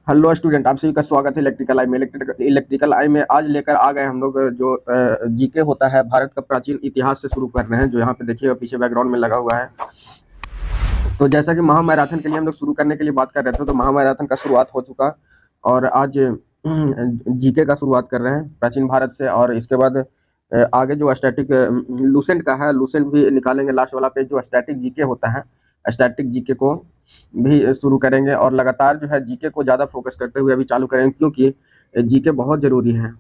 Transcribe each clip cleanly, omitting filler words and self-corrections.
Hello student, आप सभी का स्वागत है इलेक्ट्रिकल आई में। इलेक्ट्रिकल आई में आज लेकर आ गए हम लोग जो जीके होता है भारत का प्राचीन इतिहास से शुरू कर रहे हैं, जो यहाँ पे देखिए पीछे बैकग्राउंड में लगा हुआ है। तो जैसा कि महामैराथन के लिए हम लोग शुरू करने के लिए बात कर रहे थे, तो महामैराथन का शुरुआत हो चुका और आज जीके का शुरुआत कर रहे हैं प्राचीन भारत से। और इसके बाद आगे जो स्टैटिक लूसेंट का है, लूसेंट भी निकालेंगे। लास्ट वाला पेज जो स्टैटिक जीके होता है, स्टैटिक जीके को भी शुरू करेंगे और लगातार जो है जीके को ज़्यादा फोकस करते हुए अभी चालू करेंगे, क्योंकि जीके बहुत ज़रूरी है।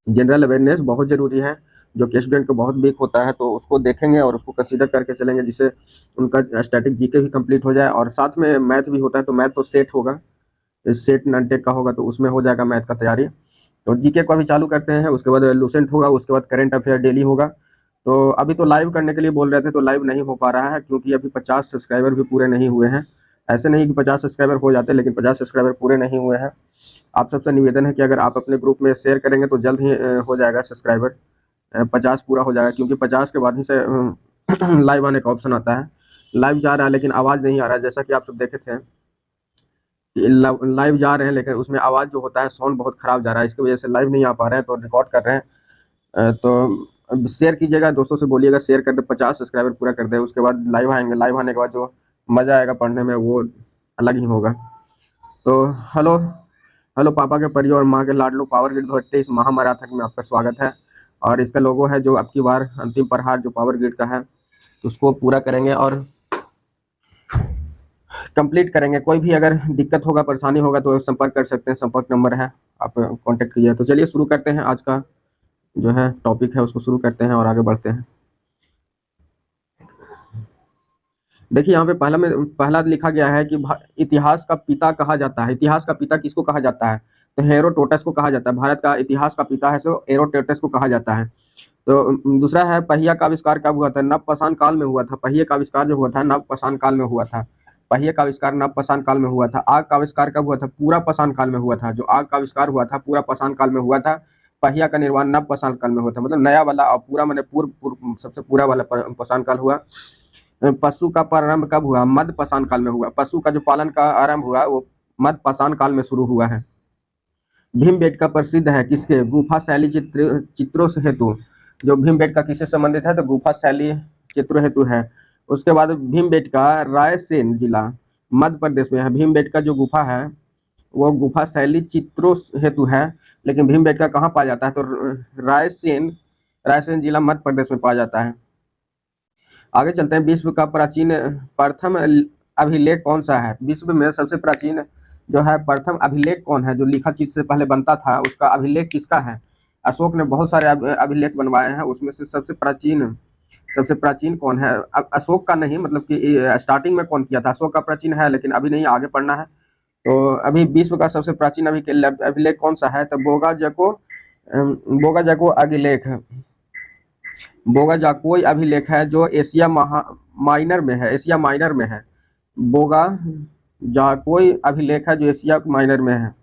जनरल अवेयरनेस बहुत ज़रूरी है, जो कि स्टूडेंट को बहुत वीक होता है, तो उसको देखेंगे और उसको कंसीडर करके चलेंगे, जिससे उनका स्टैटिक जीके भी कंप्लीट हो जाए। और साथ में मैथ भी होता है, तो मैथ तो सेट होगा, सेट नॉन-टेक का होगा, तो उसमें हो जाएगा मैथ का तैयारी। तो जीके को अभी चालू करते हैं, उसके बाद लूसेंट होगा, उसके बाद करंट अफेयर डेली होगा। तो अभी तो लाइव करने के लिए बोल रहे थे, तो लाइव नहीं हो पा रहा है, क्योंकि अभी 50 सब्सक्राइबर भी पूरे नहीं हुए हैं। ऐसे नहीं कि 50 सब्सक्राइबर हो जाते, लेकिन 50 सब्सक्राइबर पूरे नहीं हुए हैं। आप सबसे निवेदन है कि अगर आप अपने ग्रुप में शेयर करेंगे तो जल्द ही हो जाएगा सब्सक्राइबर, 50 पूरा हो जाएगा, क्योंकि 50 के बाद ही से लाइव आने का ऑप्शन आता है। लाइव जा रहा है लेकिन आवाज़ नहीं आ रहा है, जैसा कि आप सब देखे थे कि लाइव जा रहे हैं, लेकिन उसमें आवाज़ जो होता है साउंड बहुत ख़राब जा रहा है, इसकी वजह से लाइव नहीं आ पा रहे हैं, तो रिकॉर्ड कर रहे हैं। तो शेयर कीजिएगा, दोस्तों से बोलिएगा शेयर कर दे, 50 सब्सक्राइबर पूरा कर दे, उसके बाद लाइव आएंगे। लाइव आने के बाद जो मज़ा आएगा पढ़ने में वो अलग ही होगा। तो हेलो हेलो पापा के परियों और माँ के लाडलो, पावर ग्रिड 28 महामैराथन में आपका स्वागत है। और इसका लोगो है जो अब की बार अंतिम प्रहार जो पावर ग्रिड का है, उसको पूरा करेंगे और कंप्लीट करेंगे। कोई भी अगर दिक्कत होगा, परेशानी होगा, तो संपर्क कर सकते हैं, संपर्क नंबर है, आप कांटेक्ट कीजिए। तो चलिए शुरू करते हैं, आज का जो है टॉपिक है उसको शुरू करते हैं और आगे बढ़ते हैं। देखिए यहाँ पे पहला लिखा गया है कि इतिहास का पिता कहा जाता है। इतिहास का पिता किसको कहा जाता है? तो हेरोडोटस को कहा जाता है। भारत का इतिहास का पिता है, सो हेरोडोटस को कहा जाता है। तो दूसरा है, पहिया का आविष्कार कब हुआ था? नवपाषाण काल में हुआ था। पहिए का आविष्कार जो हुआ था नवपाषाण काल में हुआ था। पहिए का आविष्कार नवपाषाण काल में हुआ था। आग का आविष्कार कब हुआ था? पूरा पाषाण काल में हुआ था। जो आग का आविष्कार हुआ था पूरा पाषाण काल में हुआ था। पहिया का निर्माण नवपाषाण काल में हुआ था, मतलब नया वाला, और पूरा मैंने पूर्व सबसे पूरा वाला पाषाण काल हुआ। पशु का प्रारंभ कब हुआ? मध्य पाषाण काल में हुआ। पशु का जो पालन का आरंभ हुआ वो मध्य पाषाण काल में शुरू हुआ है। भीमबेटका प्रसिद्ध है किसके? गुफा शैली चित्रों से हेतु। जो भीमबेटका किससे संबंधित है? तो गुफा शैली चित्रों हेतु है। उसके बाद भीमबेटका रायसेन जिला मध्य प्रदेश में है। भीमबेटका जो गुफा है वो गुफा शैली चित्रों हेतु है, लेकिन भीमबेटका कहाँ पाया जाता है? तो रायसेन जिला मध्य प्रदेश में पाया जाता है। आगे चलते हैं। विश्व का प्राचीन प्रथम अभिलेख कौन सा है? विश्व में सबसे प्राचीन जो है प्रथम अभिलेख कौन है? जो लिखा चीज से पहले बनता था, उसका अभिलेख किसका है? अशोक ने बहुत सारे अभिलेख बनवाए हैं, उसमें से सबसे प्राचीन कौन है? अशोक का नहीं, मतलब कि स्टार्टिंग में कौन किया था? अशोक का प्राचीन है, लेकिन अभी नहीं, आगे पढ़ना है। तो अभी विश्व का सबसे प्राचीन अभिलेख कौन सा है? तो बोगा जको अभिलेख, बोगा जाकोई अभिलेख है, जो एशिया माइनर में है। एशिया माइनर में है। बोगा जाकोई अभिलेख है जो एशिया माइनर में है।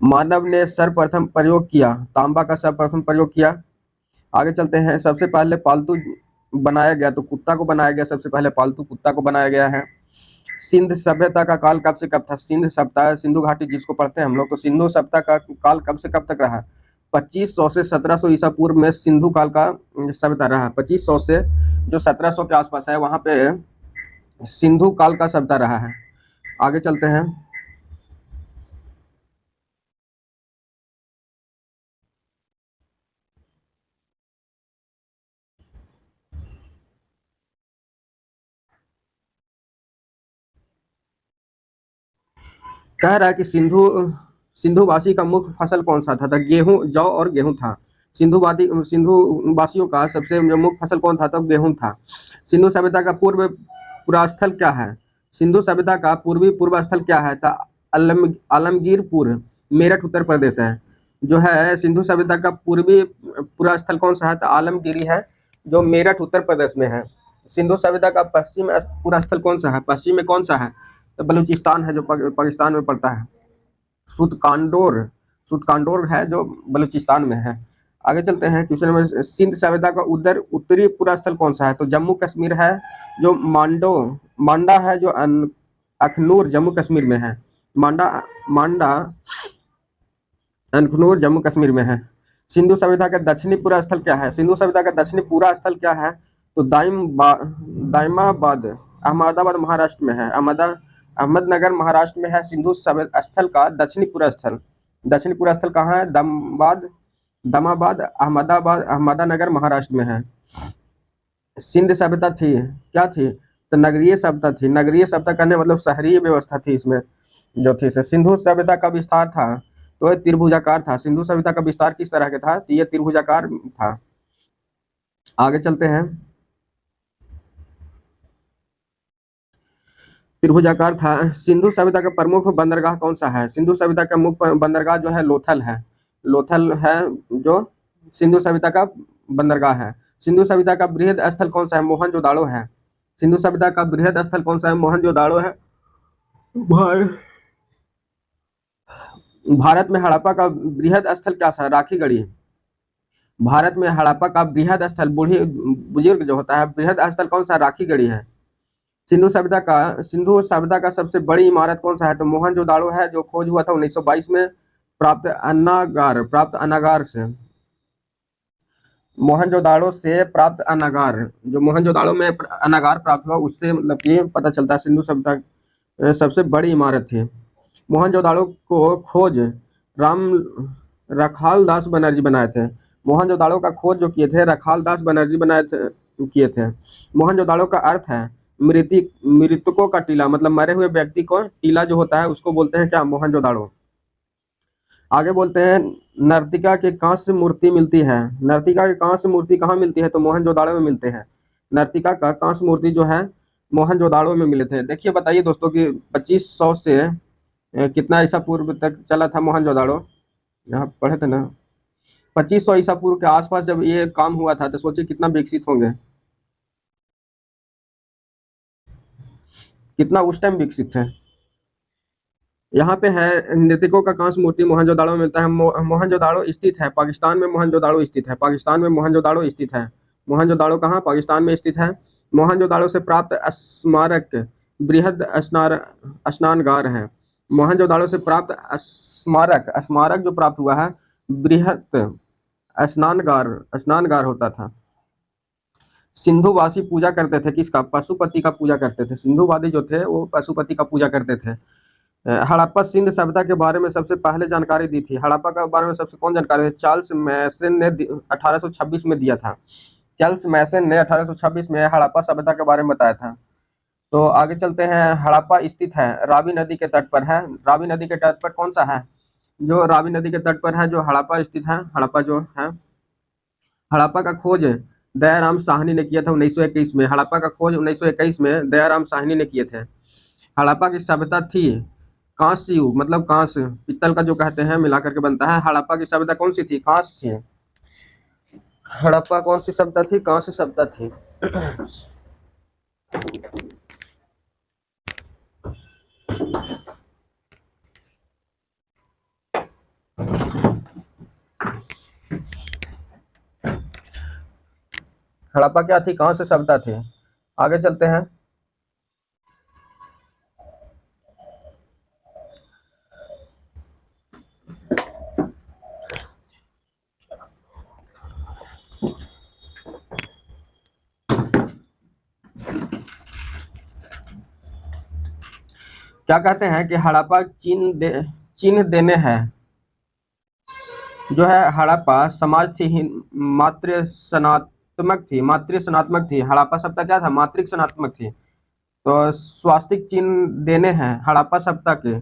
मानव ने सर्वप्रथम प्रयोग किया, तांबा का सर्वप्रथम प्रयोग किया। आगे चलते हैं। सबसे पहले पालतू बनाया गया, तो कुत्ता को बनाया गया, सबसे पहले पालतू कुत्ता को बनाया गया है। सिंध सभ्यता का काल कब से कब था? सिंध सभ्यता, सिंधु घाटी जिसको पढ़ते हैं हम लोग, तो सिंधु सभ्यता का काल कब से कब तक रहा? 2500 से 1700 ईसा पूर्व में सिंधु काल का सभ्यता रहा। 2500 से जो 1700 के आसपास है, वहां पे सिंधु काल का सभ्यता रहा है। आगे चलते हैं। कह रहा है कि सिंधुवासी का मुख्य फसल कौन सा था? गेहूं, जौ और गेहूं था। सिंधु वासियों का सबसे मुख्य फसल कौन था? तो गेहूं था। सिंधु सभ्यता का पूर्वास्थल क्या है? सिंधु सभ्यता का पूर्वास्थल क्या है? था आलमगीरपुर, मेरठ उत्तर प्रदेश है। जो है सिंधु सभ्यता का पूर्वास्थल कौन सा है? तो आलमगिरी है, जो मेरठ उत्तर प्रदेश में है। सिंधु सभ्यता का पश्चिम पूर्वास्थल कौन सा है? पश्चिम में कौन सा है? तो बलूचिस्तान है, जो पाकिस्तान में पड़ता है। सुतकांडोर सुतकांडोर है, जो बलूचिस्तान में है। आगे चलते हैं। क्वेश्चन नंबर, सिंध सभ्यता का उत्तरी पूरा स्थल कौन सा है? तो जम्मू कश्मीर है, जो मांडा है, जो अखनूर जम्मू कश्मीर में है। मांडा मांडा अखनूर जम्मू कश्मीर में है। सिंधु सभ्यता का दक्षिणी पूरा स्थल क्या है? सिंधु सभ्यता का दक्षिणी पूरा स्थल क्या है? तो दाइमाबाद अहमदाबाद महाराष्ट्र में है। अहमदनगर महाराष्ट्र में है सिंधु सभ्यता स्थल का दक्षिणी पूरा स्थल। दक्षिणी पूरा स्थल कहाँ है? दमाबाद अहमदानगर महाराष्ट्र में है। सिंध सभ्यता थी क्या थी? तो नगरीय सभ्यता थी। नगरीय सभ्यता करने मतलब शहरीय व्यवस्था थी इसमें जो थी। सिंधु सभ्यता का विस्तार था तो त्रिभुजाकार था। सिंधु सभ्यता का विस्तार किस तरह के था? तो ये त्रिभुजाकार था। आगे चलते हैं। त्रिभुजाकार था। सिंधु सभ्यता का प्रमुख बंदरगाह कौन सा है? सिंधु सभ्यता का मुख्य बंदरगाह जो है लोथल है। लोथल है जो सिंधु सभ्यता का बंदरगाह है। सिंधु सभ्यता का बृहद स्थल कौन सा है? मोहनजोदाड़ो है। सिंधु सभ्यता का बृहद स्थल कौन सा है? मोहनजोदाड़ो है। भारत में हड़प्पा का बृहद स्थल क्या सा? राखीगढ़ी। भारत में हड़प्पा का बृहद स्थल बुजुर्ग जो होता है बृहद स्थल कौन सा? राखीगढ़ी है। सिंधु सभ्यता का सबसे बड़ी इमारत कौन सा है? तो मोहनजोदाड़ो है जो खोज हुआ था 1922 में प्राप्त अनागार से। मोहनजोदाड़ो से प्राप्त अनागार, जो मोहनजोदाड़ो में अनागार प्राप्त हुआ उससे मतलब ये पता चलता है सिंधु सभ्यता सबसे बड़ी इमारत थी। मोहनजोदाड़ो को खोज रखाल दास बनर्जी बनाए थे। मोहनजोदाड़ो का खोज जो किए थे रखाल दास बनर्जी किए थे। मोहनजोदाड़ो का अर्थ है मृतकों का टीला, मतलब मरे हुए व्यक्ति को टीला जो होता है उसको बोलते हैं क्या? मोहनजोदाड़ो। आगे बोलते हैं नर्तिका की कांस्य मूर्ति मिलती है। नर्तिका की कांस्य मूर्ति कहाँ मिलती है? तो मोहनजोदाड़ो में मिलते हैं। नर्तिका का कांस्य मूर्ति जो है मोहनजोदाड़ो में मिले थे। देखिए बताइए दोस्तों कि 2500 से कितना ईसा पूर्व तक चला था मोहनजोदाड़ो? यहाँ पढ़े थे ना, 2500 ईसा पूर्व के आसपास जब ये काम हुआ था तो सोचिए कितना विकसित होंगे, कितना उस टाइम विकसित है। यहाँ पे है नृतकों का कांस्य मूर्ति मोहनजोदाड़ो में मिलता है। मोहनजोदाड़ो स्थित है पाकिस्तान में। मोहनजोदाड़ो स्थित है पाकिस्तान में। मोहनजोदाड़ो स्थित है। मोहनजोदाड़ो कहाँ? पाकिस्तान में स्थित है। मोहनजोदाड़ो से प्राप्त स्मारक बृहद स्नानगार है। मोहनजोदाड़ो से प्राप्त स्मारक जो प्राप्त हुआ है बृहद स्नानगार होता था। सिंधुवासी पूजा करते थे किसका? पशुपति का पूजा करते थे। सिंधुवादी जो थे वो पशुपति का पूजा करते थे। हड़प्पा सिंध सभ्यता के बारे में सबसे पहले जानकारी दी थी। हड़प्पा के बारे में सबसे कौन जानकारी दी? चार्ल्स मैसन ने 1826 में दिया था। चार्ल्स मैसन ने 1826 में हड़प्पा सभ्यता के बारे में बताया था। तो आगे चलते हैं। हड़प्पा स्थित है रावी नदी के तट पर है। रावी नदी के तट पर कौन सा है? जो रावी नदी के तट पर है जो हड़प्पा स्थित है। हड़प्पा जो है, हड़प्पा का खोज दयाराम साहनी ने किया था 1921 में। हड़प्पा का खोज 1921 में दयाराम साहनी ने किए थे। हड़प्पा की सभ्यता थी कांस्य युग, मतलब कांस्य पित्तल का जो कहते हैं मिला करके बनता है। हड़प्पा की सभ्यता कौन सी थी? कांस्य थी। हड़प्पा कौन सी सभ्यता थी? कांस्य सभ्यता थी। हड़प्पा क्या थी? कांस्य सभ्यता थी। आगे चलते हैं। क्या कहते हैं कि हड़प्पा चिन्ह देने हैं जो है। हड़प्पा समाज थी मातृ सनात्मक थी। हड़प्पा सभ्यता क्या था? मातृक सनात्मक थी। तो स्वास्तिक चिन्ह देने हैं हड़प्पा सभ्यता के।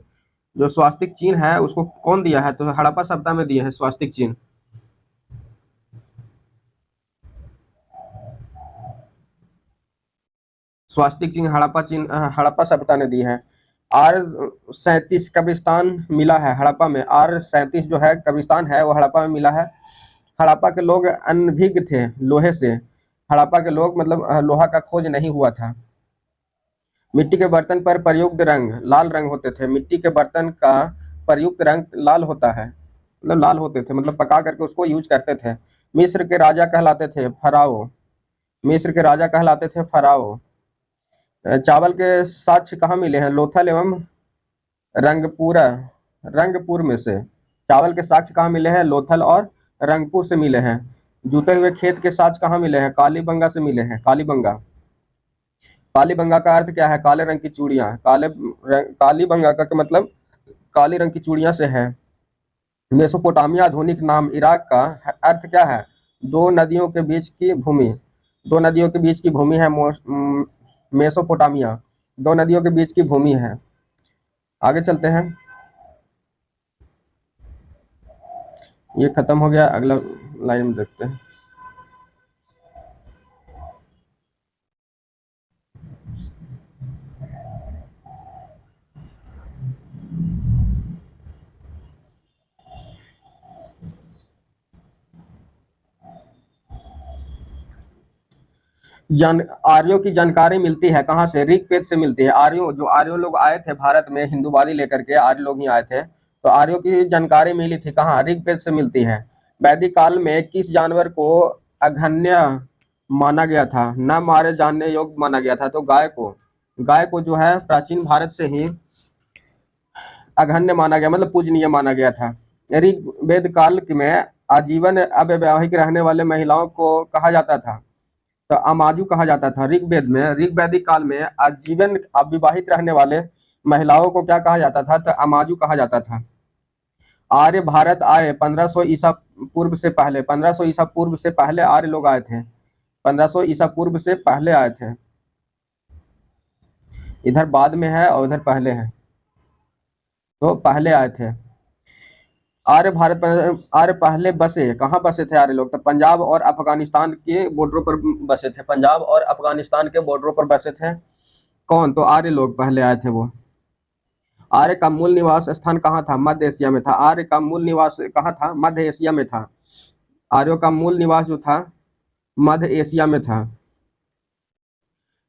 जो स्वास्तिक चिन्ह है उसको कौन दिया है? तो हड़प्पा सभ्यता में दिए हैं स्वास्तिक चिन्ह। स्वास्तिक चिन्ह हड़प्पा सभ्यता ने दी है। R37 कब्रिस्तान मिला है हड़प्पा में। R37 जो है कब्रिस्तान है वो हड़प्पा में मिला है। हड़प्पा के लोग अनभिज्ञ थे लोहे से। हड़प्पा के लोग मतलब लोहा का खोज नहीं हुआ था। मिट्टी के बर्तन पर प्रयुक्त रंग लाल रंग होते थे। मिट्टी के बर्तन का प्रयुक्त रंग लाल होता है, मतलब लाल होते थे, मतलब पका करके उसको यूज करते थे। मिस्र के राजा कहलाते थे फराओ। मिस्र के राजा कहलाते थे फराओ। चावल के साक्ष्य कहाँ मिले हैं? लोथल एवं रंगपुर, रंगपुर में से। चावल के साक्ष्य कहाँ मिले हैं? लोथल और रंगपुर से मिले हैं। जूते हुए खेत के साक्ष्य कहाँ मिले हैं? कालीबंगा से मिले हैं, कालीबंगा। कालीबंगा का अर्थ क्या है? काले रंग की चूड़ियां। कालीबंगा का मतलब काले रंग की चूड़ियां से है। मेसोपोटामिया आधुनिक नाम। इराक का अर्थ क्या है? दो नदियों के बीच की भूमि। दो नदियों के बीच की भूमि है मेसोपोटामिया। दो नदियों के बीच की भूमि है। आगे चलते हैं। ये खत्म हो गया, अगला लाइन में देखते हैं। आर्यों की जानकारी मिलती है कहाँ से? ऋग्वेद से मिलती है। आर्यों लोग आए थे भारत में, हिंदूवादी लेकर के आर्य लोग ही आए थे, तो आर्यों की जानकारी मिली थी कहाँ? ऋग्वेद से मिलती है। वैदिक काल में किस जानवर को अघन्य माना गया था, न मारे जानने योग्य माना गया था? तो गाय को। गाय को जो है प्राचीन भारत से ही अघन्य माना गया, मतलब पूजनीय माना गया था। ऋग्वेद काल में आजीवन अवैवाहिक रहने वाले महिलाओं को कहा जाता था, तो अमाजू कहा जाता था। ऋग्वेद में, ऋग्वैदिक काल में आजीवन अविवाहित रहने वाले महिलाओं को क्या कहा जाता था? तो अमाजू कहा जाता था। आर्य भारत आए 1500 ईसा पूर्व से पहले। 1500 ईसा पूर्व से पहले आर्य लोग आए थे। 1500 ईसा पूर्व से पहले आए थे। इधर बाद में है और उधर पहले है, तो पहले आए थे। आर्य पहले बसे कहाँ बसे थे आर्य लोग? तो पंजाब और अफगानिस्तान के बॉर्डरों पर बसे थे। पंजाब और अफगानिस्तान के बॉर्डरों पर बसे थे। कौन? तो आर्य लोग पहले आए थे वो। आर्य का मूल निवास स्थान कहाँ था? मध्य एशिया में था। आर्य का मूल निवास कहाँ था? मध्य एशिया में था। आर्यों का मूल निवास जो था मध्य एशिया में था।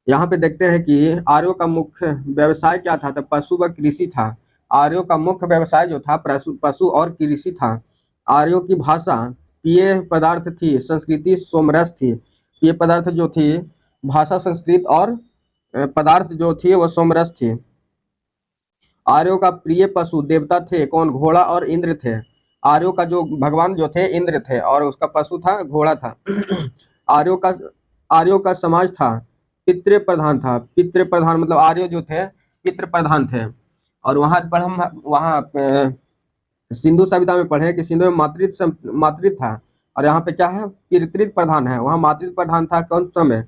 यहाँ पे देखते हैं कि आर्यों का मुख्य व्यवसाय क्या था? तो पशु व कृषि था। आर्यों का मुख्य व्यवसाय जो था पशु और कृषि था। आर्यों की भाषा पेय पदार्थ थी, संस्कृति सोमरस थी। पेय पदार्थ जो थी, भाषा संस्कृत और पदार्थ जो थी वो सोमरस थी। आर्यों का प्रिय पशु देवता थे कौन? घोड़ा और इंद्र थे। आर्यों का जो भगवान जो थे इंद्र थे और उसका पशु था घोड़ा था। आर्यों का आर्यों का समाज था पितृ प्रधान था। पितृ प्रधान मतलब आर्य जो थे पितृ प्रधान थे। और वहां पर हम वहाँ सिंधु सभ्यता में पढ़े कि सिंधु में मातृत्व था, और यहाँ पे क्या है? पितृ प्रधान है। वहाँ मातृत्व प्रधान था कौन समय?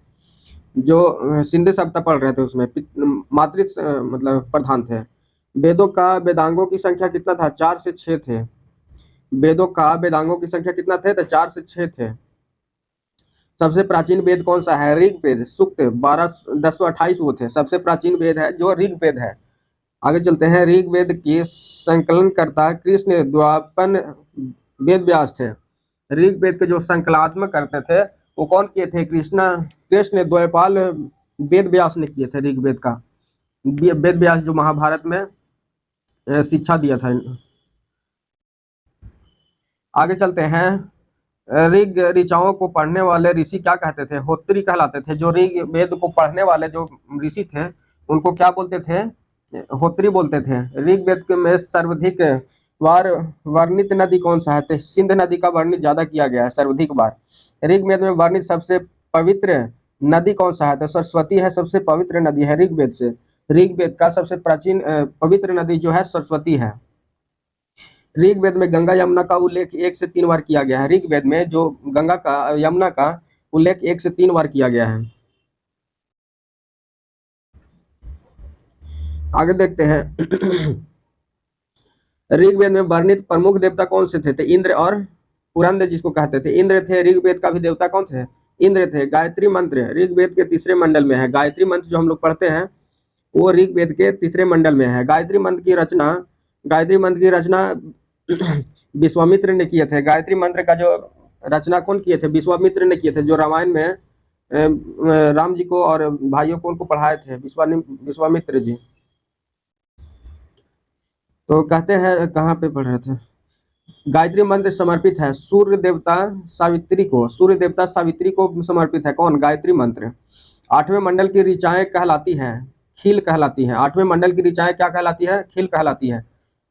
जो सिंधु सभ्यता पढ़ रहे थे उसमें मातृत्व मतलब प्रधान थे। वेदों का वेदांगों की संख्या कितना था? 4 से 6 थे। वेदों का वेदांगों की संख्या कितना थे? तो 4 से 6 थे। सबसे प्राचीन वेद कौन सा है? ऋग्वेद। सूक्त 1028 वो थे। सबसे प्राचीन वेद है जो ऋग्वेद है। आगे चलते हैं। ऋग्वेद के संकलनकर्ता कृष्ण द्वापर वेद व्यास थे। ऋग्वेद के जो संकलनात्मक करते थे वो कौन किए थे? कृष्ण द्वैपाल वेद व्यास ने किए थे ऋग्वेद का। वेद व्यास जो महाभारत में शिक्षा दिया था। आगे चलते हैं। ऋग ऋचाओं को पढ़ने वाले ऋषि क्या कहते थे? होत्री कहलाते थे। जो ऋग वेद को पढ़ने वाले जो ऋषि थे उनको क्या बोलते थे? होत्री बोलते थे। ऋग्वेद में सर्वाधिक बार वर्णित नदी कौन सा है? तो सिंध नदी का वर्णित ज्यादा किया गया है सर्वाधिक बार। ऋग्वेद में वर्णित सबसे पवित्र नदी कौन सा है? तो सरस्वती है, सबसे पवित्र नदी है ऋग्वेद से। ऋग्वेद का सबसे प्राचीन पवित्र नदी जो है सरस्वती है। ऋग्वेद में गंगा यमुना का उल्लेख 1 से 3 बार किया गया है। ऋग्वेद में जो गंगा का यमुना का उल्लेख 1 से 3 बार किया गया है। आगे देखते हैं। ऋग्वेद में वर्णित प्रमुख देवता कौन से थे? तो इंद्र और पुरंदर जिसको कहते थे। इंद्र थे। ऋग्वेद का भी देवता कौन थे? इंद्र थे। गायत्री मंत्र ऋग्वेद के तीसरे मंडल में है। गायत्री मंत्र जो हम लोग पढ़ते हैं वो ऋग्वेद के तीसरे मंडल में है। गायत्री मंत्र की रचना विश्वामित्र ने किए थे। गायत्री मंत्र का जो रचना कौन किए थे? विश्वामित्र ने किए थे, जो रामायण में राम जी को और भाइयों को उनको पढ़ाए थे विश्वामित्र जी। तो कहते हैं कहाँ पे पढ़ रहे थे? गायत्री मंत्र समर्पित है सूर्य देवता सावित्री को। सूर्य देवता सावित्री को समर्पित है कौन? गायत्री मंत्र। 8वें मंडल की ऋचाएं कहलाती हैं खील कहलाती है। 8वें मंडल की ऋचाएं क्या कहलाती है? खील कहलाती है।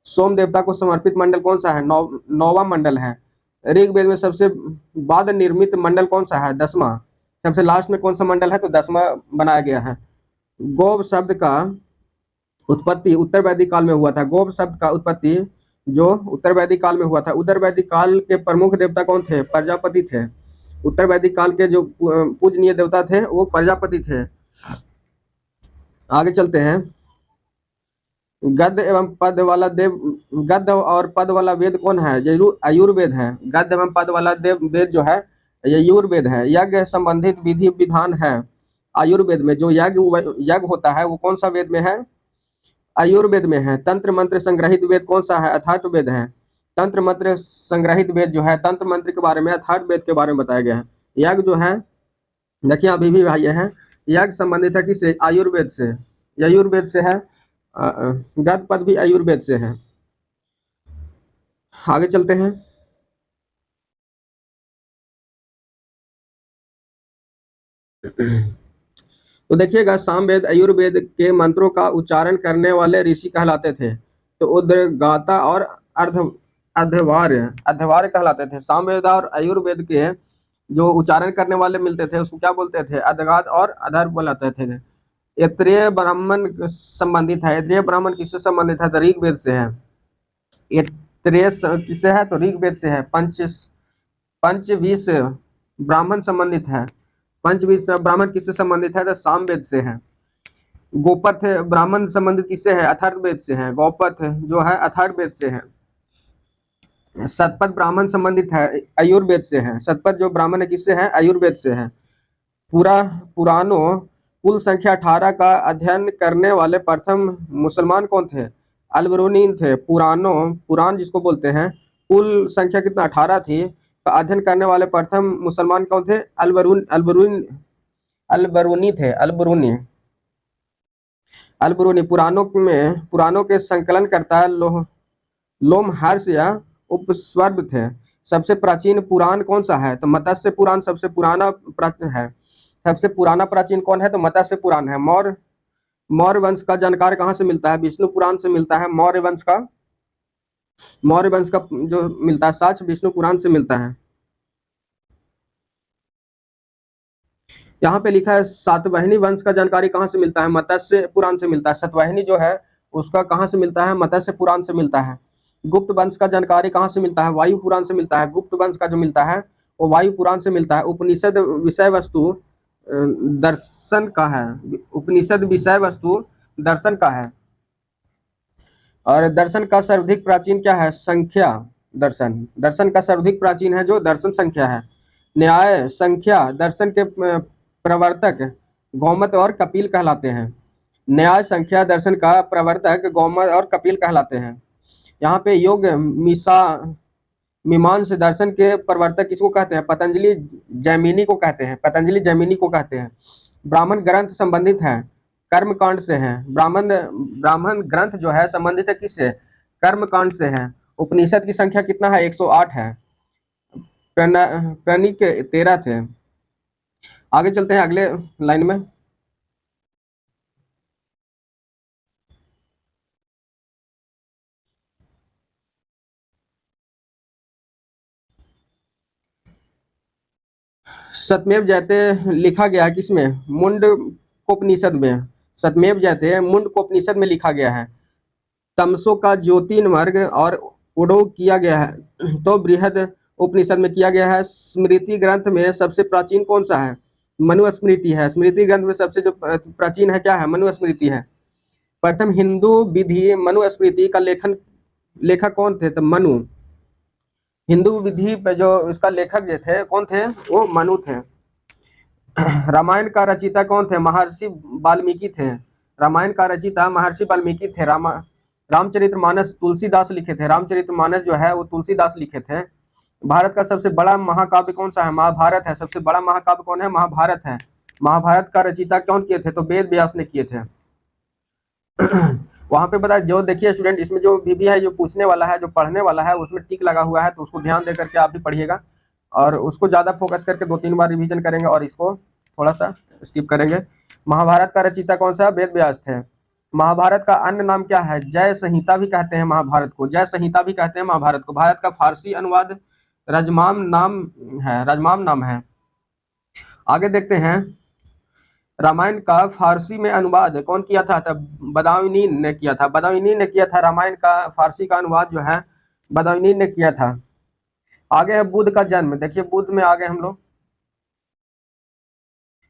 सोम देवता को समर्पित मंडल कौन सा है? 9वां मंडल है। ऋग्वेद में सबसे बाद निर्मित मंडल कौन सा है? 10वां। सबसे लास्ट में कौन सा मंडल है? तो 10वां बनाया गया है। गौव शब्द का उत्पत्ति उत्तर वैदिक काल में हुआ था। गौव शब्द का उत्पत्ति जो उत्तर वैदिक काल में हुआ था। उत्तर वैदिक काल के प्रमुख देवता कौन थे? प्रजापति थे। उत्तर वैदिक काल के जो पूजनीय देवता थे वो प्रजापति थे। आगे चलते हैं। गद्य एवं पद वाला देव गद्य और पद वाला वेद कौन है? आयुर्वेद है। गद्य एवं पद वाला देव वेद जो है ये आयुर्वेद है। यज्ञ संबंधित विधि विधान है आयुर्वेद में। जो यज्ञ होता है वो कौन सा वेद में है? आयुर्वेद में है। तंत्र मंत्र संग्रहित वेद कौन सा है? अथर्ववेद है। तंत्र मंत्र संग्रहित वेद जो है तंत्र मंत्र के बारे में अथर्ववेद के बारे में बताया गया है। यज्ञ जो है देखिए अभी भी भाई है, यज्ञ संबंधित है किससे? आयुर्वेद से। आयुर्वेद से है। गद्य पद भी आयुर्वेद से है। आगे चलते हैं। तो देखिएगा सामवेद आयुर्वेद के मंत्रों का उच्चारण करने वाले ऋषि कहलाते थे। तो उद्गाता और अध्यवार्य कहलाते थे। सामवेद और आयुर्वेद के जो उच्चारण करने वाले मिलते थे उसको क्या बोलते थे? अध्यगात और अधर बोलाते थे। ऐत्रेय ब्राह्मण संबंधित है। ऐत्रेय ब्राह्मण किससे संबंधित है? तो ऋग्वेद से है। ऐत्रेय किससे है? तो ऋग्वेद से है। पंचवीस ब्राह्मण संबंधित है। पंचवीस ब्राह्मण किससे संबंधित है? तो सामवेद से है। गोपथ ब्राह्मण संबंधित किससे है? अथर्ववेद से है। गौपथ जो है अथर्ववेद से है। शतपथ ब्राह्मण संबंधित है आयुर्वेद से है। शतपथ जो ब्राह्मण है किससे है? आयुर्वेद से है। पुराणों कुल संख्या 18 का अध्ययन करने वाले प्रथम मुसलमान कौन थे? अल-बिरूनी थे। पुराण जिसको बोलते हैं, कुल संख्या कितना? 18 थी। का अध्ययन करने वाले प्रथम मुसलमान कौन थे? अल-बिरूनी थे। अल-बिरूनी पुराणों के संकलन करता लोमहर्ष या उपस्वर्ग थे। सबसे प्राचीन पुराण कौन सा है? तो मत्स्य पुराण सबसे पुराना है। सबसे पुराना प्राचीन कौन है? तो मत्स्य पुराण है। मौर्य वंश का जानकार कहाँ से मिलता है? विष्णु पुराण से मिलता है। मौर्य वंश का जो मिलता है साक्ष्य विष्णु पुराण से मिलता है। यहाँ पे लिखा है सातवाहिनी वंश का जानकारी कहाँ से मिलता है? मत्स्य पुराण से मिलता है। सातवाहिनी जो है उसका कहाँ से मिलता है? मत्स्य पुराण से मिलता है। गुप्त वंश का जानकारी कहाँ से मिलता है? वायु पुराण से मिलता है। गुप्त वंश का जो मिलता है वो वायु पुराण से मिलता है। उपनिषद विषय वस्तु दर्शन का है। उपनिषद विषय वस्तु दर्शन का है। और दर्शन का सर्वाधिक प्राचीन क्या है? संख्या दर्शन का सर्वाधिक प्राचीन है जो दर्शन संख्या है। न्याय संख्या दर्शन के प्रवर्तक गौमत और कपिल कहलाते हैं। न्याय संख्या दर्शन का प्रवर्तक गौमत और कपिल कहलाते हैं। यहाँ पे योग मीमांस दर्शन के प्रवर्तक किसको कहते हैं? पतंजलि जैमिनी को कहते हैं। ब्राह्मण ग्रंथ संबंधित है कर्मकांड से है। ब्राह्मण ग्रंथ जो है संबंधित है किससे? कर्मकांड से है। उपनिषद की संख्या कितना है? 108 है। प्रणिक 13 थे। आगे चलते हैं अगले लाइन में। सत्यमेव जयते लिखा गया किसमें? मुंडकोपनिषद में। सत्यमेव जयते मुंडकोपनिषद में लिखा गया है। तमसों का ज्योतिर्वर्ग और उडो किया गया है तो बृहद उपनिषद में किया गया है। स्मृति ग्रंथ में सबसे प्राचीन कौन सा है? मनुस्मृति है। स्मृति ग्रंथ में सबसे जो प्राचीन है क्या है? मनुस्मृति है। प्रथम हिंदू विधि मनुस्मृति का लेखक कौन थे? तो मनु। हिंदू विधि पे जो इसका लेखक जो थे कौन थे? वो मनु थे। रामायण का रचयिता कौन थे? महर्षि वाल्मीकि थे। रामायण का रचयिता महर्षि वाल्मीकि थे। रामचरितमानस तुलसीदास लिखे थे। रामचरितमानस जो है वो तुलसीदास लिखे थे। भारत का सबसे बड़ा महाकाव्य कौन सा है? महाभारत है। सबसे बड़ा महाकाव्य कौन है? महाभारत है। महाभारत का रचयिता कौन किए थे? तो वेद व्यास ने किए थे। वहां पे पता जो देखिए स्टूडेंट, इसमें जो भी है जो पूछने वाला है जो पढ़ने वाला है उसमें टिक लगा हुआ है, तो उसको ध्यान दे करके आप भी पढ़िएगा और उसको ज्यादा फोकस करके 2-3 बार रिवीजन करेंगे और इसको थोड़ा सा स्किप करेंगे। महाभारत का रचयिता कौन सा? वेद व्यास थे। महाभारत का अन्य नाम क्या है? जय संहिता भी कहते हैं महाभारत को, जय संहिता भी कहते हैं महाभारत को। भारत का फारसी अनुवाद रजमाम नाम है, रजमाम नाम है। आगे देखते हैं, रामायण का फारसी में अनुवाद कौन किया था? तब बदायूनी ने किया था, बदायूनी ने किया था। रामायण का फारसी का अनुवाद जो है बदायूनी ने किया था। आगे है बुद्ध का जन्म। देखिए बुद्ध में आगे हम लोग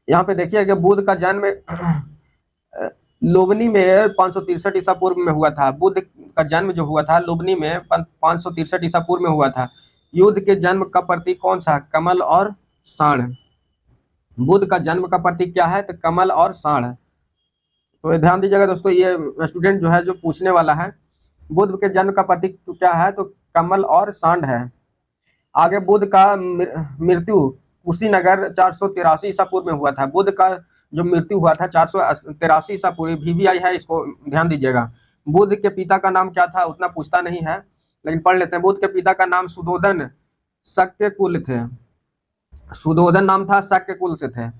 यहाँ पे देखिए कि बुद्ध का जन्म लुबनी में 563 ईसा पूर्व में हुआ था। बुद्ध का जन्म जो हुआ था लुबनी में 563 ईसा पूर्व में हुआ था। युद्ध के जन्म का प्रतीक कौन सा? कमल और साण। बुद्ध का जन्म का प्रतीक क्या है? तो कमल और साण। तो ध्यान दीजिएगा दोस्तों, ये स्टूडेंट जो है जो पूछने वाला है, बुद्ध के जन्म का प्रतीक क्या है? तो कमल और सांड है। आगे बुद्ध का मृत्यु कुशीनगर 483 ईसा पूर्व में हुआ था। बुद्ध का जो मृत्यु हुआ था 483 ईसा पूर्व, VVI है, इसको ध्यान दीजिएगा। बुद्ध के पिता का नाम क्या था? उतना पूछता नहीं है, लेकिन पढ़ लेते हैं। बुद्ध के पिता का नाम सुधोधन शक्य कुल थे, सुधोधन नाम था, शक्य कुल से थे।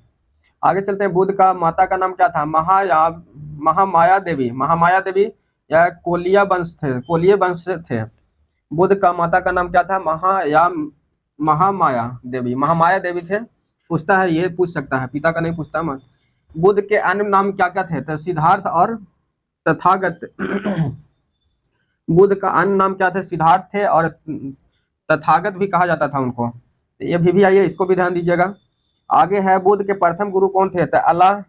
आगे चलते हैं, बुद्ध का माता का नाम क्या था? महामाया देवी, महामाया देवी या कोलिया वंश थे, कोलिय वंश से थे। बुद्ध का माता का नाम क्या था? महामाया देवी, महामाया देवी थे। पूछता है, ये पूछ सकता है, पिता का नहीं पूछता मत। बुद्ध के अन्य नाम क्या क्या थे? तो सिद्धार्थ और तथागत। बुद्ध का अन्य नाम क्या थे? सिद्धार्थ थे और तथागत भी कहा जाता था उनको। ये भी आइए, इसको भी ध्यान दीजिएगा। आगे है, बुद्ध के प्रथम गुरु कौन थे? तो अल्लाह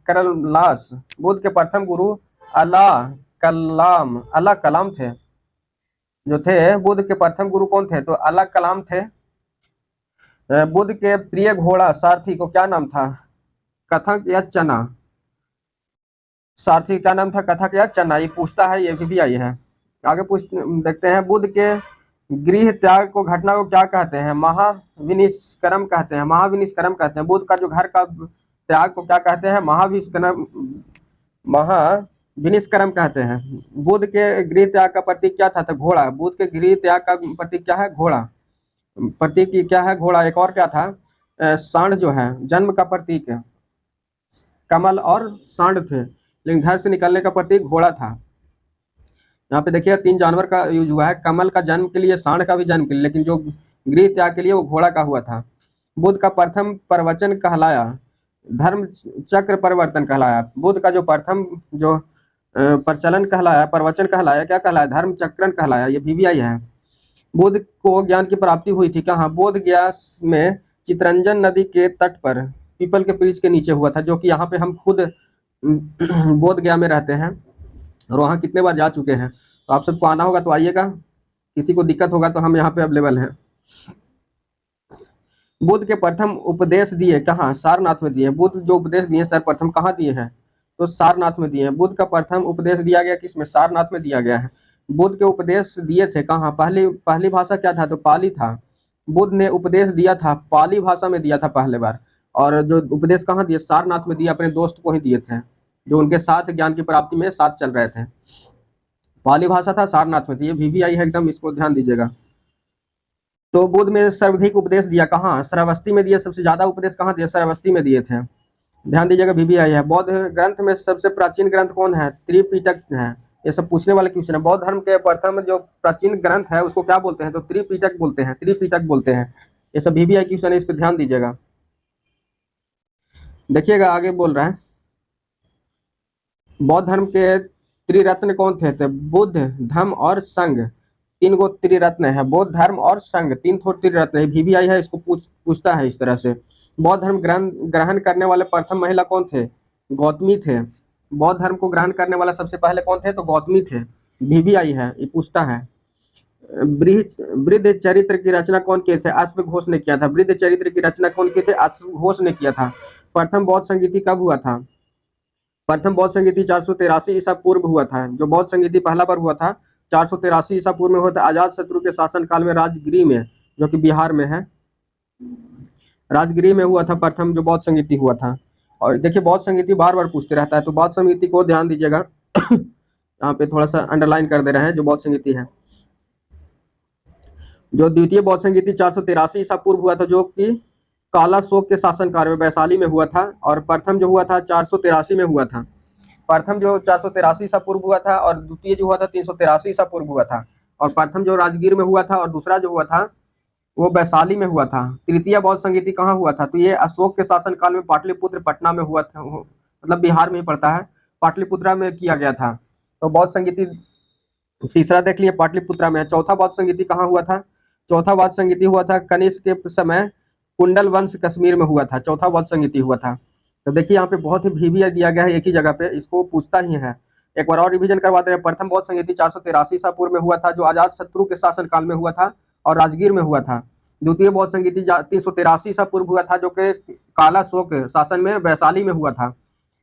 करलास। बुद्ध के प्रथम गुरु अल्लाह कलाम थे, जो थे बुद्ध के प्रथम गुरु कौन थे? तो अल्लाह कलाम थे। बुद्ध के प्रिय घोड़ा सारथी को क्या नाम था? कथक या चना। सारथी क्या नाम था? कथक या चना। ये पूछता है, ये भी आई है। आगे देखते हैं, बुद्ध के गृह त्याग को, घटना को क्या कहते हैं? महाविनिष्क्रम कहते हैं, महाविनिष्क्रम कहते हैं। बुद्ध का जो घर का त्याग को क्या कहते हैं? महाविनिष्क्रम कहते हैं। बुद्ध के गृह त्याग का प्रतीक क्या था? तो घोड़ा। बुद्ध के गृह त्याग का प्रतीक क्या है? घोड़ा। प्रतीक क्या है? घोड़ा। एक और क्या था? सांड जो है जन्म का प्रतीक है, कमल और सांड थे, लेकिन घर से निकलने का प्रतीक घोड़ा था। यहाँ पे देखिए 3 जानवर का यूज हुआ है, कमल का जन्म के लिए, सांड का भी जन्म के लिए, लेकिन जो गृह त्याग के लिए वो घोड़ा का हुआ था। बुद्ध का प्रथम प्रवचन कहलाया धर्म चक्र परिवर्तन कहलाया। बुद्ध का जो प्रथम जो प्रचलन कहलाया, प्रवचन कहलाया, क्या कहलाया? धर्म चक्रण कहलाया। ये VVI है। बुद्ध को ज्ञान की प्राप्ति हुई थी कहाँ? बोध गया में चितरंजन नदी के तट पर पीपल के वृक्ष के नीचे हुआ था, जो कि यहाँ पे हम खुद बोध गया में रहते हैं और वहाँ कितने बार जा चुके हैं। तो आप सबको आना होगा तो आइएगा, किसी को दिक्कत होगा तो हम यहाँ पे अवेलेबल हैं। बुद्ध के प्रथम उपदेश दिए कहाँ? सारनाथ में दिए। बुद्ध जो उपदेश दिए सर्वप्रथम कहाँ दिए हैं? तो सारनाथ में दिए हैं। बुद्ध का प्रथम उपदेश दिया गया किसमें? सारनाथ में दिया गया है। बुद्ध के उपदेश दिए थे कहाँ? पहली भाषा क्या था? तो पाली था। बुद्ध ने उपदेश दिया था पाली भाषा में दिया था पहले बार, और जो उपदेश कहाँ दिए? सारनाथ में दिए, अपने दोस्त को ही दिए थे, जो उनके साथ ज्ञान की प्राप्ति में साथ चल रहे थे। पाली भाषा था, सारनाथ में थी। ये VVI है एकदम, इसको ध्यान दीजिएगा। तो बुद्ध में सर्वाधिक उपदेश दिया कहाँ? श्रावस्ती में दिए। सबसे ज्यादा उपदेश कहाँ दिए? श्रावस्ती में दिए थे। ध्यान दीजिएगा, VVI है। बौद्ध ग्रंथ में सबसे प्राचीन ग्रंथ कौन है? त्रिपिटक है। ये सब पूछने वाले क्वेश्चन है। बौद्ध धर्म के प्रथम जो प्राचीन ग्रंथ है उसको क्या बोलते हैं? तो त्रिपिटक बोलते हैं, त्रिपिटक बोलते हैं। ये सब VVI क्वेश्चन है, इस पर ध्यान दीजिएगा। देखिएगा आगे बोल रहा है, बौद्ध धर्म के त्रिरत्न कौन थे? तो बुद्ध, धम्म और संघ। 3 गो त्रिरत्न है, बौद्ध, धर्म और संघ, 3 थोड़े त्रिरत्न है। VVI है, इसको पूछता है इस तरह से। बौद्ध धर्म ग्रहण करने वाले प्रथम महिला कौन थे? गौतमी थे। बौद्ध धर्म को ग्रहण करने वाला सबसे पहले कौन थे? तो गौतमी थे। VVI है, ये पूछता है। वृद्ध चरित्र की रचना कौन किए थे? अश्वघोष ने किया था। वृद्ध चरित्र की रचना कौन किए थे? अश्वघोष ने किया था। प्रथम बौद्ध संगीति कब हुआ था? प्रथम बौद्ध संगीति 483 ईसा पूर्व हुआ था। जो बौद्ध संगीति पहला बार हुआ था 483 ईसा पूर्व में हुआ था, अजात शत्रु के शासन काल में, राजगिरी में, जो कि बिहार में है। राजगिरी में हुआ था प्रथम जो बौद्ध संगीति हुआ था। और देखिए बौद्ध संगीति बार बार पूछते रहता है, तो बौद्ध संगीति को ध्यान दीजिएगा। यहाँ पे थोड़ा सा अंडरलाइन कर दे रहे हैं जो बौद्ध संगीति है। जो द्वितीय बौद्ध संगीति 483 ईसा पूर्व हुआ था, जो कि काला शोक के शासनकाल में वैशाली में हुआ था, और प्रथम जो हुआ था 483 में हुआ था। प्रथम जो 483 ईसा पूर्व हुआ था, और द्वितीय जो हुआ था 383 ईसा पूर्व हुआ था। और प्रथम जो राजगीर में हुआ था, और दूसरा जो हुआ था वो वैशाली में हुआ था। तृतीय बौद्ध संगीति कहाँ हुआ था, तो ये अशोक के शासनकाल में पाटलिपुत्र पटना में हुआ था, मतलब बिहार में ही पड़ता है, पाटलिपुत्रा में किया गया था। तो बौद्ध संगीति तीसरा देख लिए पाटलिपुत्रा में है। चौथा बौद्ध संगीति कहाँ हुआ था, चौथा बौद्ध संगीति हुआ था कनिष्क के समय कुंडल वंश कश्मीर में हुआ था, चौथा बौद्ध संगीति हुआ था। तो देखिए यहाँ पे बहुत ही भी दिया गया है एक ही जगह पे, इसको पूछता ही है। एक बार और रिवीजन करवा दे रहे हैं। प्रथम बौद्ध संगीति 483 ईसा पूर्व में हुआ था, जो आजाद शत्रु के शासन काल में हुआ था और राजगीर में हुआ था। द्वितीय बौद्ध संगीति 383 ईसा पूर्व हुआ था, जो कि काला शोक शासन में वैशाली में हुआ था।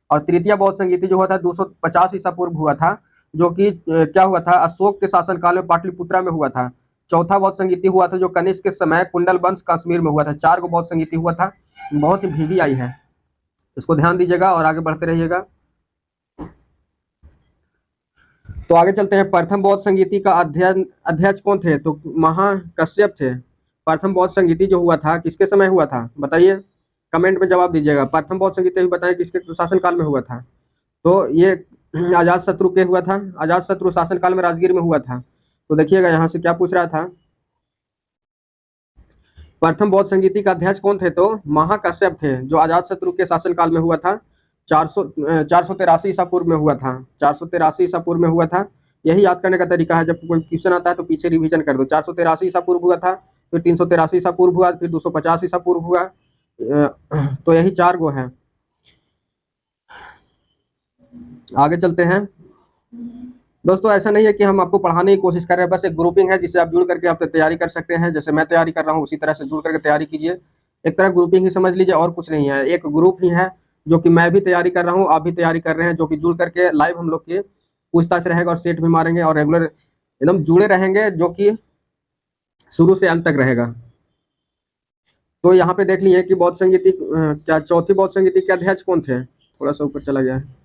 और तृतीय बौद्ध संगीति जो हुआ था 250 ईसा पूर्व हुआ था, जो कि क्या हुआ था, अशोक के शासन काल में पाटलिपुत्रा में हुआ था। चौथा बौद्ध संगीति हुआ था जो कनिष्क के समय कुंडल वंश कश्मीर में हुआ था। 4 गो बौद्ध संगीति हुआ था, बहुत ही भीवी आई है, इसको ध्यान दीजिएगा और आगे बढ़ते रहिएगा। तो आगे चलते हैं। प्रथम बौद्ध संगीति का अध्यक्ष कौन थे, तो महाकश्यप थे। प्रथम बौद्ध संगीति जो हुआ था किसके समय हुआ था, बताइए, कमेंट में जवाब दीजिएगा। प्रथम बौद्ध संगीति भी बताएं किसके शासन काल में हुआ था, तो ये अजात शत्रु के हुआ था, अजात शत्रु शासन काल में राजगीर में हुआ था। तो देखिएगा यहाँ से क्या पूछ रहा था, प्रथम बौद्ध संगीति का अध्यक्ष कौन थे, तो महाकश्यप थे, जो अजात शत्रु के शासन काल में हुआ था। 483 ईसा पूर्व में हुआ था, 483 ईसा पूर्व में हुआ था। यही याद करने का तरीका है, जब कोई क्वेश्चन आता है तो पीछे रिवीजन कर दो। 483 ईसा पूर्व हुआ था, फिर 383 ईसा पूर्व हुआ, फिर 250 ईसा पूर्व हुआ। तो यही 4 गो हैं। आगे चलते हैं। दोस्तों ऐसा नहीं है कि हम आपको पढ़ाने की कोशिश कर रहे हैं, बस एक ग्रुपिंग है जिससे आप जुड़ करके आप तैयारी कर सकते हैं। जैसे मैं तैयारी कर रहा हूँ उसी तरह से जुड़ करके तैयारी कीजिए। एक तरह ग्रुपिंग ही समझ लीजिए, और कुछ नहीं है, एक ग्रुप ही है जो कि मैं भी तैयारी कर रहा हूँ, आप भी तैयारी कर रहे हैं, जो कि जुड़ करके लाइव हम लोग के पूछताछ रहेगा और सेट भी मारेंगे और रेगुलर एकदम जुड़े रहेंगे, जो कि शुरू से अंत तक रहेगा। तो यहाँ पे देख लिए कि बौद्ध संगीति क्या चौथी बौद्ध संगीति के अध्यक्ष कौन थे, थोड़ा सा ऊपर चला गया है।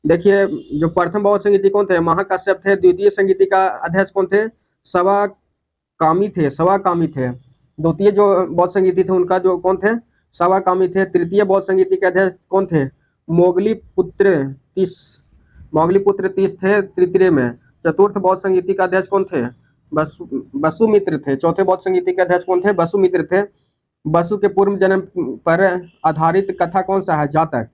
देखिए जो प्रथम बौद्ध संगीति कौन थे, महाकश्यप थे। द्वितीय संगीति का अध्यक्ष कौन थे, सवाकामी थे, सवाकामी थे। द्वितीय जो बौद्ध संगीति थे उनका जो कौन थे, सवाकामी थे। तृतीय बौद्ध संगीति के अध्यक्ष कौन थे, मोगलीपुत्र तीस थे तृतीय में। चतुर्थ बौद्ध संगीति का अध्यक्ष कौन थे, वसुमित्र थे। चौथे बौद्ध संगीति के अध्यक्ष कौन थे, वसुमित्र थे। वसु के पूर्व जन्म पर आधारित कथा कौन सा है, जातक।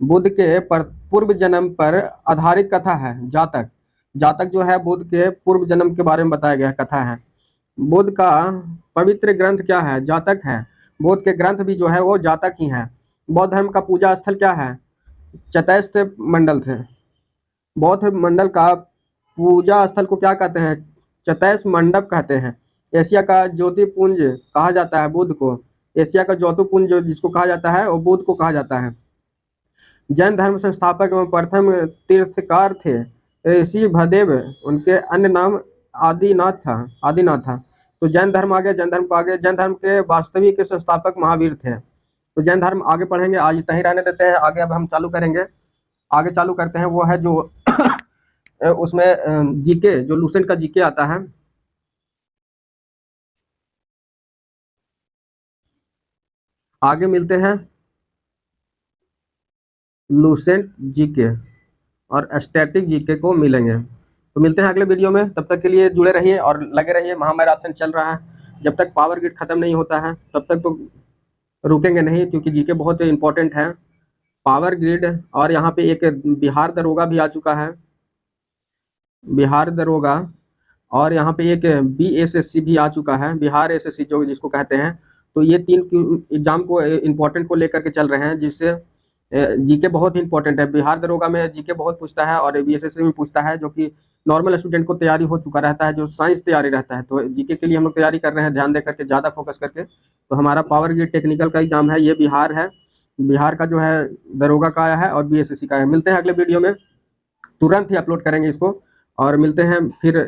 बुद्ध के पूर्व जन्म पर आधारित कथा है जातक। जातक जो है बुद्ध के पूर्व जन्म के बारे में बताया गया कथा है। बुद्ध का पवित्र ग्रंथ क्या है, जातक है। बुद्ध के ग्रंथ भी जो है वो जातक ही है। बौद्ध धर्म का पूजा स्थल क्या है, चतैश्य मंडल थे। बौद्ध मंडल का पूजा स्थल को क्या कहते हैं, चतैश्य मंडप कहते हैं। एशिया का ज्योतिपुंज कहा जाता है बुद्ध को। एशिया का ज्योतिपुंज जो जिसको कहा जाता है वो बुद्ध को कहा जाता है। जैन धर्म संस्थापक एवं प्रथम तीर्थकार थे ऋषि भदेव, उनके अन्य नाम आदिनाथ था। तो जैन धर्म आ गया, जैन धर्म को आगे, जैन धर्म के वास्तविक संस्थापक महावीर थे। तो जैन धर्म आगे पढ़ेंगे, आज इतना ही रहने देते हैं। आगे अब हम चालू करेंगे, आगे चालू करते हैं, वो है जो उसमें जीके, जो लूसेंट का जीके आता है। आगे मिलते हैं लूसेंट जीके और स्टैटिक जीके को मिलेंगे। तो मिलते हैं अगले वीडियो में, तब तक के लिए जुड़े रहिए और लगे रहिए। महामैराथन चल रहा है, जब तक पावर ग्रिड खत्म नहीं होता है तब तक तो रुकेंगे नहीं, क्योंकि जीके बहुत इंपॉर्टेंट है। पावर ग्रिड, और यहाँ पे एक बिहार दरोगा भी आ चुका है, बिहार दरोगा, और यहाँ पे एक BSSC भी आ चुका है, बिहार SSC जो जिसको कहते हैं। तो ये 3 एग्जाम को इम्पोर्टेंट को लेकर के चल रहे हैं, जिससे जीके बहुत इंपॉर्टेंट है। बिहार दरोगा में जीके बहुत पूछता है और BSSC में पूछता है, जो कि नॉर्मल स्टूडेंट को तैयारी हो चुका रहता है, जो साइंस तैयारी रहता है। तो जीके के लिए हम लोग तैयारी कर रहे हैं ध्यान दे करके, ज़्यादा फोकस करके। तो हमारा पावर ग्रिड टेक्निकल का एग्जाम है, ये बिहार है, बिहार का जो है दरोगा का आया है और BSSC का है। मिलते हैं अगले वीडियो में, तुरंत ही अपलोड करेंगे इसको, और मिलते हैं फिर